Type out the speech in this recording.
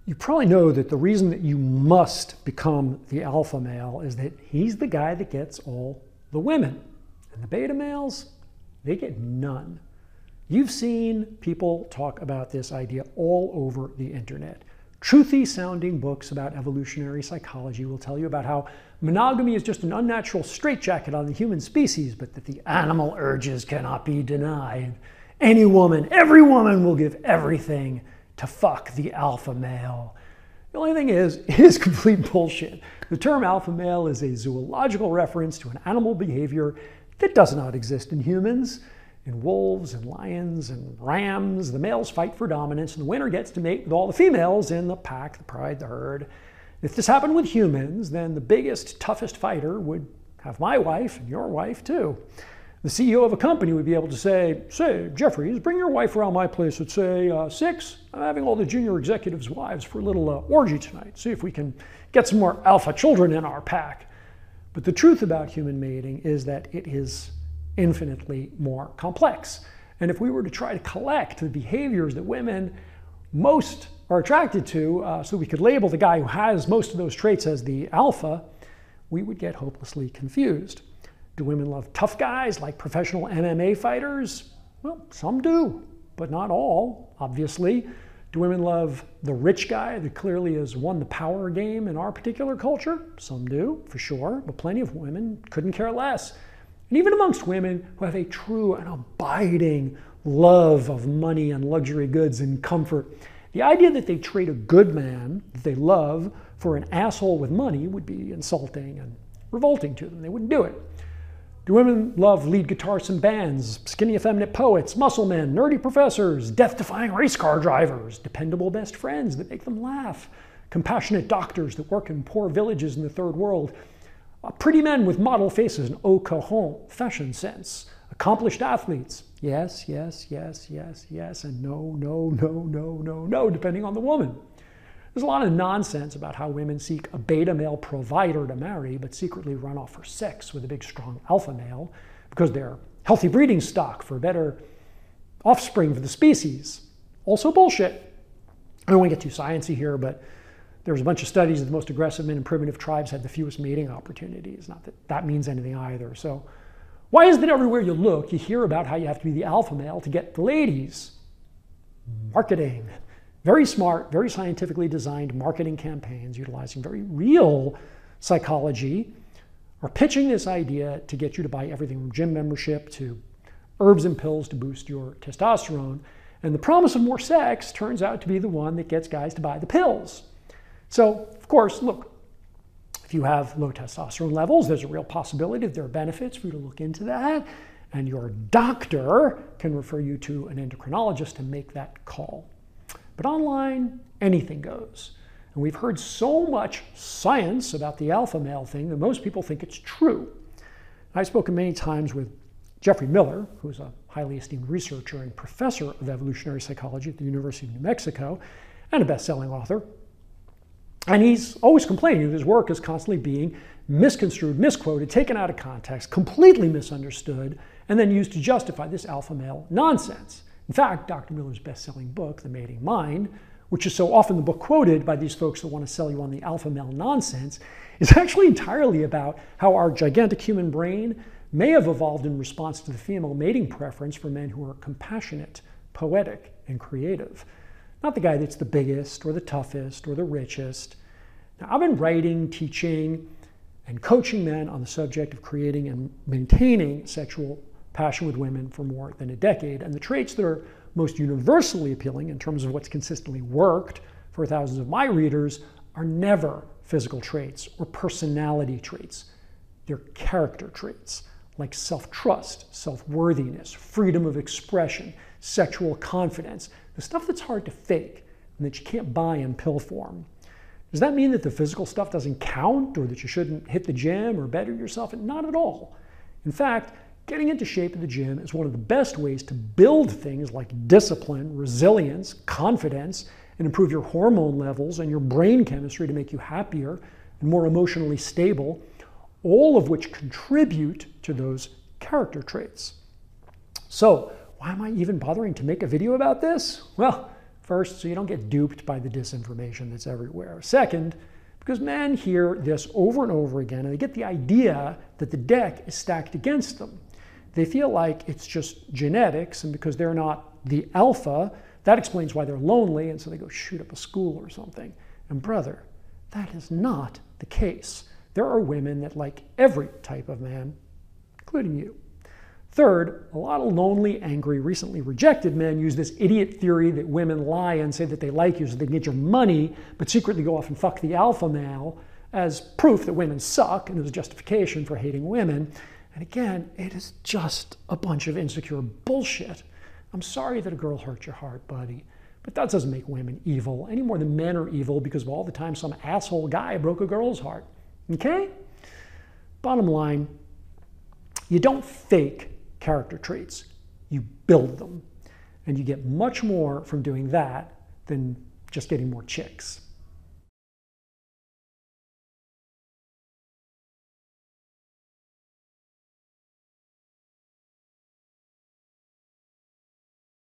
You probably know that the reason that you must become the alpha male is that he's the guy that gets all the women. And the beta males, they get none. You've seen people talk about this idea all over the internet. Truthy sounding books about evolutionary psychology will tell you about how monogamy is just an unnatural straitjacket on the human species, but that the animal urges cannot be denied. Any woman, every woman will give everything to fuck the alpha male. The only thing is, it is complete bullshit. The term alpha male is a zoological reference to an animal behavior that does not exist in humans. In wolves and lions and rams, the males fight for dominance and the winner gets to mate with all the females in the pack, the pride, the herd. If this happened with humans, then the biggest, toughest fighter would have my wife and your wife too. The CEO of a company would be able to say, Jeffries, bring your wife around my place at, say, 6. I'm having all the junior executives' wives for a little orgy tonight. See if we can get some more alpha children in our pack. But the truth about human mating is that it is infinitely more complex. And if we were to try to collect the behaviors that women most are attracted to, so we could label the guy who has most of those traits as the alpha, we would get hopelessly confused. Do women love tough guys like professional MMA fighters? Well, some do, but not all, obviously. Do women love the rich guy that clearly has won the power game in our particular culture? Some do, for sure, but plenty of women couldn't care less. And even amongst women who have a true and abiding love of money and luxury goods and comfort, the idea that they trade a good man that they love for an asshole with money would be insulting and revolting to them. They wouldn't do it. Do women love lead guitarists in bands, skinny effeminate poets, muscle men, nerdy professors, death-defying race car drivers, dependable best friends that make them laugh, compassionate doctors that work in poor villages in the third world, pretty men with model faces and eau cohon fashion sense, accomplished athletes? Yes, yes, yes, yes, yes, and no, no, no, no, no, no, depending on the woman. There's a lot of nonsense about how women seek a beta male provider to marry, but secretly run off for sex with a big, strong alpha male because they're healthy breeding stock for better offspring for the species. Also bullshit. I don't want to get too sciencey here, but there's a bunch of studies that the most aggressive men in primitive tribes had the fewest mating opportunities. Not that that means anything either. So why is it everywhere you look, you hear about how you have to be the alpha male to get the ladies? Marketing. Very smart, very scientifically designed marketing campaigns utilizing very real psychology are pitching this idea to get you to buy everything from gym membership to herbs and pills to boost your testosterone. And the promise of more sex turns out to be the one that gets guys to buy the pills. So, of course, look, if you have low testosterone levels, there's a real possibility that there are benefits for you to look into that. And your doctor can refer you to an endocrinologist and make that call. But online, anything goes. And we've heard so much science about the alpha male thing that most people think it's true. I've spoken many times with Jeffrey Miller, who's a highly esteemed researcher and professor of evolutionary psychology at the University of New Mexico, and a best-selling author. And he's always complaining that his work is constantly being misconstrued, misquoted, taken out of context, completely misunderstood, and then used to justify this alpha male nonsense. In fact, Dr. Miller's best-selling book, The Mating Mind, which is so often the book quoted by these folks that want to sell you on the alpha male nonsense, is actually entirely about how our gigantic human brain may have evolved in response to the female mating preference for men who are compassionate, poetic, and creative. Not the guy that's the biggest or the toughest or the richest. Now, I've been writing, teaching, and coaching men on the subject of creating and maintaining sexual passion with women for more than a decade, and the traits that are most universally appealing in terms of what's consistently worked for thousands of my readers are never physical traits or personality traits. They're character traits like self-trust, self-worthiness, freedom of expression, sexual confidence, the stuff that's hard to fake and that you can't buy in pill form. Does that mean that the physical stuff doesn't count or that you shouldn't hit the gym or better yourself? Not at all. In fact, getting into shape at the gym is one of the best ways to build things like discipline, resilience, confidence, and improve your hormone levels and your brain chemistry to make you happier and more emotionally stable, all of which contribute to those character traits. So, why am I even bothering to make a video about this? Well, First, so you don't get duped by the disinformation that's everywhere. Second, because men hear this over and over again, and they get the idea that the deck is stacked against them. They feel like it's just genetics, and because they're not the alpha, that explains why they're lonely, and so they go shoot up a school or something. And brother, that is not the case. There are women that like every type of man, including you. Third, a lot of lonely, angry, recently rejected men use this idiot theory that women lie and say that they like you so they can get your money, but secretly go off and fuck the alpha male as proof that women suck and as a justification for hating women. And again, it is just a bunch of insecure bullshit. I'm sorry that a girl hurt your heart, buddy, but that doesn't make women evil any more than men are evil because of all the time some asshole guy broke a girl's heart. Okay? Bottom line, you don't fake character traits, you build them. And you get much more from doing that than just getting more chicks.